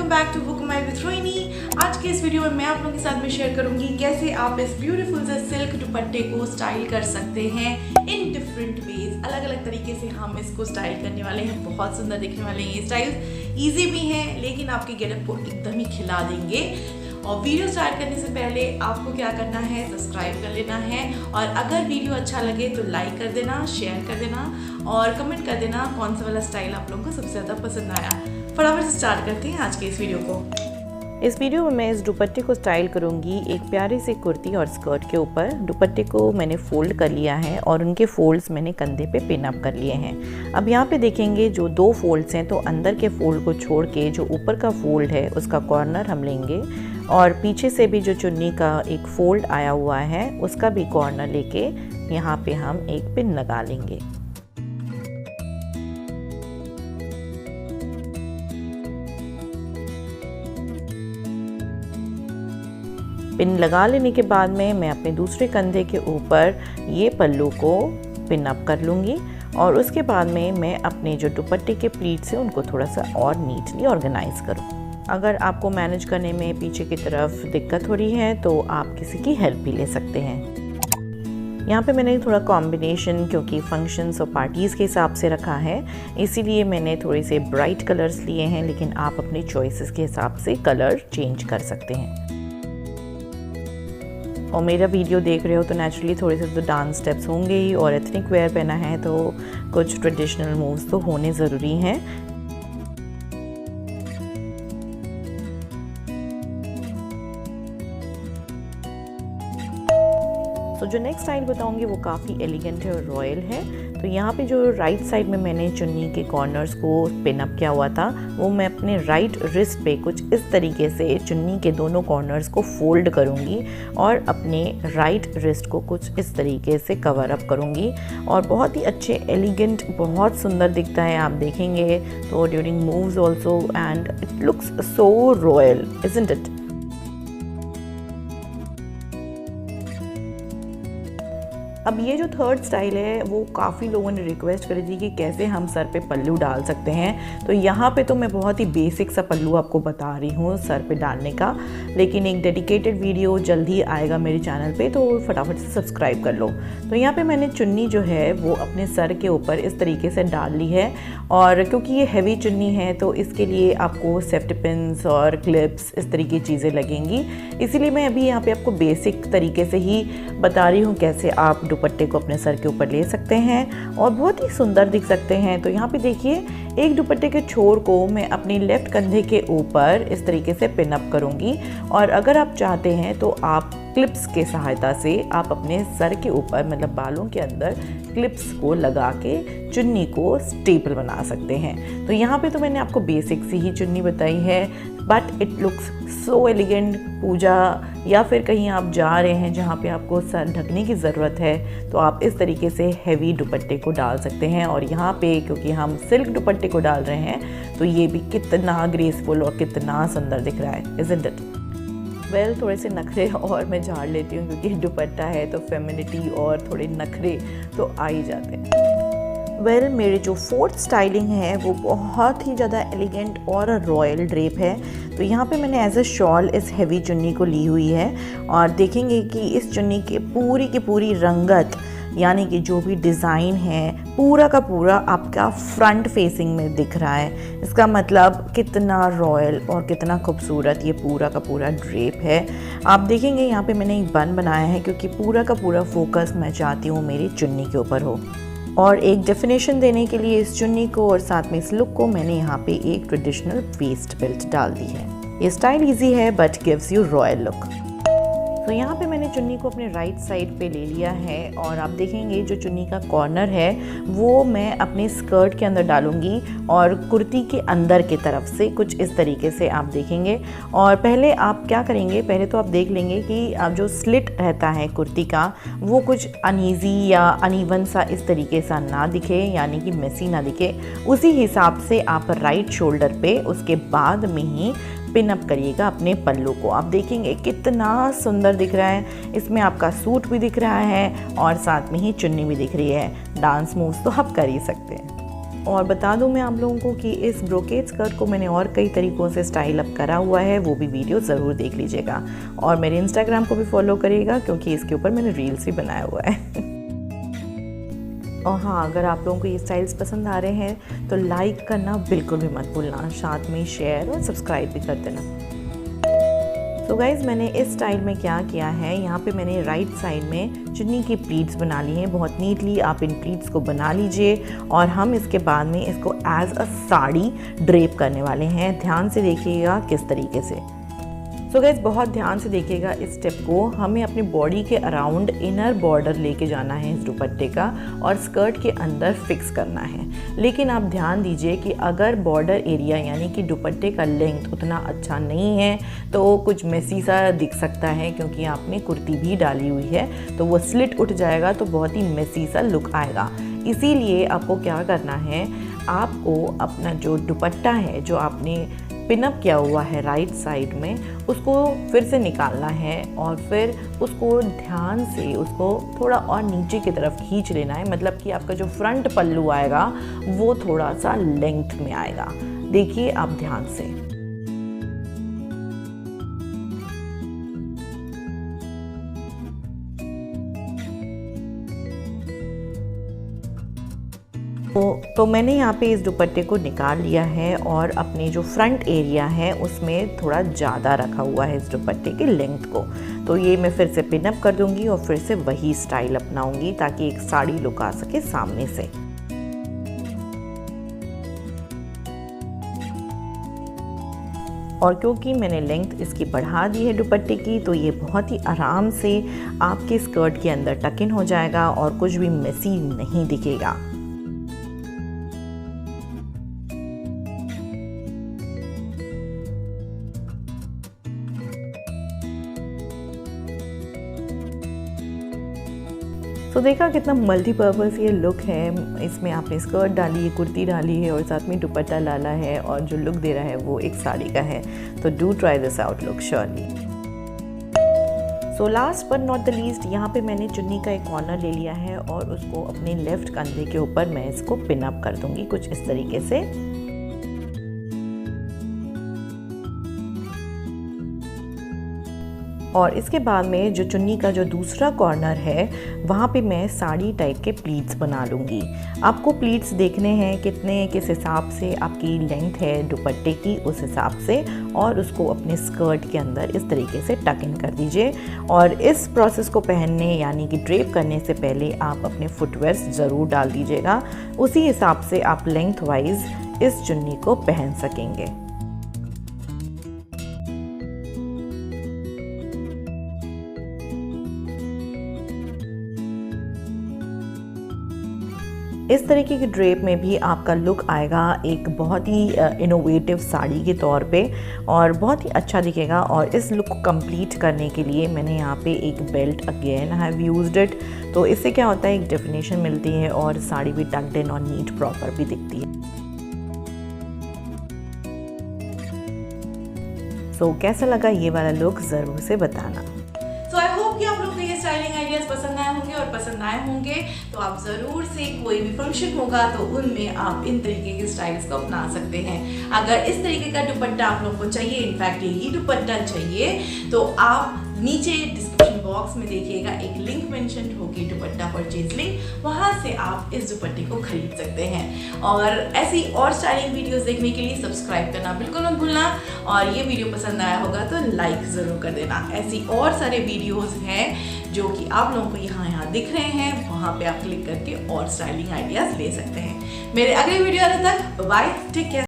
Welcome back to book my with Rohini. आज के इस वीडियो में मैं आप लोगों के साथ में शेयर करूंगी कैसे आप इस ब्यूटीफुल से सिल्क दुपट्टे को स्टाइल कर सकते हैं इन डिफरेंट वेज। अलग अलग तरीके से हम इसको स्टाइल करने वाले हैं, बहुत सुंदर दिखने वाले हैं। ये स्टाइल ईजी भी हैं लेकिन आपके गेटअप को एकदम ही खिला देंगे। और वीडियो स्टार्ट करने से पहले आपको क्या करना है, सब्सक्राइब कर लेना है और अगर वीडियो अच्छा लगे तो लाइक कर देना, शेयर कर देना और कमेंट कर देना कौन सा वाला स्टाइल आप लोगों को सबसे ज़्यादा पसंद आया। फटाफट से स्टार्ट करते हैं आज के इस वीडियो को। इस वीडियो में मैं इस दुपट्टे को स्टाइल करूंगी एक प्यारे से कुर्ती और स्कर्ट के ऊपर। दुपट्टे को मैंने फोल्ड कर लिया है और उनके फोल्ड्स मैंने कंधे पे पिन अप कर लिए हैं। अब यहाँ पे देखेंगे जो दो फोल्ड्स हैं तो अंदर के फोल्ड को छोड़ के जो ऊपर का फोल्ड है उसका कॉर्नर हम लेंगे और पीछे से भी जो चुन्नी का एक फोल्ड आया हुआ है उसका भी कॉर्नर लेके यहाँ पे हम एक पिन लगा लेंगे। पिन लगा लेने के बाद में मैं अपने दूसरे कंधे के ऊपर ये पल्लू को पिन अप कर लूँगी और उसके बाद में मैं अपने जो दुपट्टे के प्लीट्स हैं उनको थोड़ा सा और नीटली ऑर्गेनाइज करूँ। अगर आपको मैनेज करने में पीछे की तरफ दिक्कत हो रही है तो आप किसी की हेल्प भी ले सकते हैं। यहाँ पे मैंने थोड़ा कॉम्बिनेशन क्योंकि फंक्शंस और पार्टीज़ के हिसाब से रखा है इसीलिए मैंने थोड़े से ब्राइट कलर्स लिए हैं, लेकिन आप अपने चॉइसेस के हिसाब से कलर चेंज कर सकते हैं। और मेरा वीडियो देख रहे हो तो नेचुरली थोड़े से तो डांस स्टेप्स होंगे ही और एथनिक वेयर पहना है तो कुछ ट्रेडिशनल मूव्स तो होने ज़रूरी हैं। तो जो नेक्स्ट स्टाइल बताऊंगी वो काफ़ी एलिगेंट है और रॉयल है। तो यहाँ पे जो राइट साइड में मैंने चुन्नी के कॉर्नर्स को पिन अप किया हुआ था वो मैं अपने राइट रिस्ट पे कुछ इस तरीके से चुन्नी के दोनों कॉर्नर्स को फोल्ड करूँगी और अपने राइट रिस्ट को कुछ इस तरीके से कवर अप करूँगी और बहुत ही अच्छे एलिगेंट, बहुत सुंदर दिखता है। आप देखेंगे तो during moves also and it looks so royal, isn't it. अब ये जो थर्ड स्टाइल है वो काफ़ी लोगों ने रिक्वेस्ट करी थी कि कैसे हम सर पे पल्लू डाल सकते हैं। तो यहाँ पे तो मैं बहुत ही बेसिक सा पल्लू आपको बता रही हूँ सर पे डालने का, लेकिन एक डेडिकेटेड वीडियो जल्दी आएगा मेरे चैनल पे तो फटाफट से सब्सक्राइब कर लो। तो यहाँ पे मैंने चुन्नी जो है वो अपने सर के ऊपर इस तरीके से डाल ली है और क्योंकि ये हैवी चुन्नी है तो इसके लिए आपको सेफ्टी पिन्स और क्लिप्स इस तरीके की चीज़ें लगेंगी, इसीलिए मैं अभी यहाँ पे आपको बेसिक तरीके से ही बता रही हूँ कैसे आप दुपट्टे को अपने सर के ऊपर ले सकते हैं और बहुत ही सुंदर दिख सकते हैं। तो यहाँ पे देखिए एक दुपट्टे के छोर को मैं अपने लेफ्ट कंधे के ऊपर इस तरीके से पिन अप करूँगी और अगर आप चाहते हैं तो आप क्लिप्स के सहायता से आप अपने सर के ऊपर मतलब बालों के अंदर क्लिप्स को लगा के चुन्नी को स्टेबल बना सकते हैं। तो यहाँ पे तो मैंने आपको बेसिक सी ही चुन्नी बताई है but it looks so elegant. पूजा या फिर कहीं आप जा रहे हैं जहाँ पे आपको सर ढकने की ज़रूरत है तो आप इस तरीके से हैवी दुपट्टे को डाल सकते हैं। और यहाँ पे क्योंकि हम सिल्क दुपट्टे को डाल रहे हैं तो ये भी कितना ग्रेसफुल और कितना सुंदर दिख रहा है, इजंट इट। वेल थोड़े से नखरे और मैं झाड़ लेती हूँ क्योंकि दुपट्टा है तो फेमिनिटी और थोड़े नखरे तो आ ही जाते हैं। वेल मेरी जो फोर्थ स्टाइलिंग है वो बहुत ही ज़्यादा एलिगेंट और रॉयल ड्रेप है। तो यहाँ पे मैंने एज अ शॉल इस हैवी चुन्नी को ली हुई है और देखेंगे कि इस चुन्नी की पूरी रंगत यानी कि जो भी डिज़ाइन है पूरा का पूरा आपका फ्रंट फेसिंग में दिख रहा है। इसका मतलब कितना रॉयल और कितना खूबसूरत ये पूरा का पूरा ड्रेप है। आप देखेंगे यहाँ पे मैंने एक बन बनाया है क्योंकि पूरा का पूरा फोकस मैं चाहती हूँ मेरी चुन्नी के ऊपर हो और एक डेफिनेशन देने के लिए इस चुन्नी को और साथ में इस लुक को मैंने यहाँ पे एक ट्रेडिशनल वेस्ट बेल्ट डाल दी है। ये स्टाइल इजी है but gives you royal look. तो यहाँ पे मैंने चुन्नी को अपने राइट साइड पे ले लिया है और आप देखेंगे जो चुन्नी का कॉर्नर है वो मैं अपने स्कर्ट के अंदर डालूंगी और कुर्ती के अंदर की तरफ से कुछ इस तरीके से आप देखेंगे। और पहले आप क्या करेंगे, पहले तो आप देख लेंगे कि आप जो स्लिट रहता है कुर्ती का वो कुछ अनईजी या अनइवन सा इस तरीके सा ना दिखे, यानी कि मेसी ना दिखे। उसी हिसाब से आप राइट शोल्डर पे उसके बाद में ही पिन अप करिएगा अपने पल्लू को। आप देखेंगे कितना सुंदर दिख रहा है, इसमें आपका सूट भी दिख रहा है और साथ में ही चुन्नी भी दिख रही है। डांस मूव्स तो आप कर ही सकते हैं। और बता दूं मैं आप लोगों को कि इस ब्रोकेड स्कर्ट को मैंने और कई तरीक़ों से स्टाइल अप करा हुआ है, वो भी वीडियो ज़रूर देख लीजिएगा। और मेरे इंस्टाग्राम को भी फॉलो करिएगा क्योंकि इसके ऊपर मैंने रील्स भी बनाया हुआ है। और हाँ, अगर आप लोगों को ये स्टाइल्स पसंद आ रहे हैं तो लाइक करना बिल्कुल भी मत भूलना, साथ में शेयर और सब्सक्राइब भी कर देना। तो गाइज़, मैंने इस स्टाइल में क्या किया है, यहाँ पे मैंने राइट साइड में चुन्नी की प्लीट्स बना ली हैं। बहुत नीटली आप इन प्लीट्स को बना लीजिए और हम इसके बाद में इसको एज अ साड़ी ड्रेप करने वाले हैं। ध्यान से देखिएगा किस तरीके से। सो गाइज़, बहुत ध्यान से देखिएगा इस स्टेप को। हमें अपनी बॉडी के अराउंड इनर बॉर्डर लेके जाना है इस दुपट्टे का और स्कर्ट के अंदर फिक्स करना है। लेकिन आप ध्यान दीजिए कि अगर बॉर्डर एरिया यानी कि दुपट्टे का लेंथ उतना अच्छा नहीं है तो कुछ मेसी सा दिख सकता है, क्योंकि आपने कुर्ती भी डाली हुई है तो वो स्लिट उठ जाएगा तो बहुत ही मेसी सा लुक आएगा। इसीलिए आपको क्या करना है, आपको अपना जो दुपट्टा है जो आपने पिनअप किया हुआ है राइट साइड में, उसको फिर से निकालना है और फिर उसको ध्यान से उसको थोड़ा और नीचे की तरफ खींच लेना है। मतलब कि आपका जो फ्रंट पल्लू आएगा वो थोड़ा सा लेंथ में आएगा। देखिए आप ध्यान से। तो मैंने यहाँ पे इस दुपट्टे को निकाल लिया है और अपने जो फ्रंट एरिया है उसमें थोड़ा ज़्यादा रखा हुआ है इस दुपट्टे के लेंथ को। तो ये मैं फिर से पिनअप कर दूँगी और फिर से वही स्टाइल अपनाऊँगी ताकि एक साड़ी लुक आ सके सामने से। और क्योंकि मैंने लेंथ इसकी बढ़ा दी है दुपट्टे की, तो ये बहुत ही आराम से आपके स्कर्ट के अंदर टक इन हो जाएगा और कुछ भी मेसी नहीं दिखेगा। तो देखा कितना मल्टीपर्पज़ ये लुक है। इसमें आपने स्कर्ट डाली है, कुर्ती डाली है और साथ में दुपट्टा डाला है और जो लुक दे रहा है वो एक साड़ी का है। तो do try this out look surely. So last but not the least, यहाँ पे मैंने चुन्नी का एक कॉर्नर ले लिया है और उसको अपने लेफ्ट कंधे के ऊपर मैं इसको पिन अप कर दूँगी कुछ इस तरीके से। और इसके बाद में जो चुन्नी का जो दूसरा कॉर्नर है वहाँ पे मैं साड़ी टाइप के प्लीट्स बना लूँगी। आपको प्लीट्स देखने हैं कितने, किस हिसाब से आपकी लेंथ है दुपट्टे की उस हिसाब से, और उसको अपने स्कर्ट के अंदर इस तरीके से टक इन कर दीजिए। और इस प्रोसेस को पहनने यानी कि ड्रेप करने से पहले आप अपने फुटवेयर्स ज़रूर डाल दीजिएगा। उसी हिसाब से आप लेंथ वाइज इस चुन्नी को पहन सकेंगे। इस तरीके की ड्रेप में भी आपका लुक आएगा एक बहुत ही इनोवेटिव साड़ी के तौर पे और बहुत ही अच्छा दिखेगा। और इस लुक को कंप्लीट करने के लिए मैंने यहाँ पे एक belt again have used it. तो इससे क्या होता है, एक डेफिनेशन मिलती है और साड़ी भी टक्ड इन और नीट प्रॉपर भी दिखती है। सो कैसा लगा ये वाला लुक ज़रूर से बताना। सो आई होप कि आप लोगों को ये स्टाइलिंग आइडियाज़ पसंद आए होंगे, और पसंद आए होंगे तो आप ज़रूर से कोई भी फंक्शन होगा तो उनमें आप इन तरीके के स्टाइल्स को अपना सकते हैं। अगर इस तरीके का दुपट्टा आप लोगों को चाहिए, इनफैक्ट यही दुपट्टा चाहिए, तो आप नीचे डिस्क्रिप्शन बॉक्स में देखिएगा एक लिंक मेंशन होगी, दुपट्टा परचेज लिंक, वहाँ से आप इस दुपट्टे को खरीद सकते हैं। और ऐसी और स्टाइलिंग वीडियोस देखने के लिए सब्सक्राइब करना बिल्कुल मत भूलना, और ये वीडियो पसंद आया होगा तो लाइक ज़रूर कर देना। ऐसी और सारे वीडियोस हैं जो कि आप लोगों को यहाँ दिख रहे हैं, वहाँ पे आप क्लिक करके और स्टाइलिंग आइडियाज़ ले सकते हैं। मेरे अगले वीडियो आने तक बाय, टेक केयर।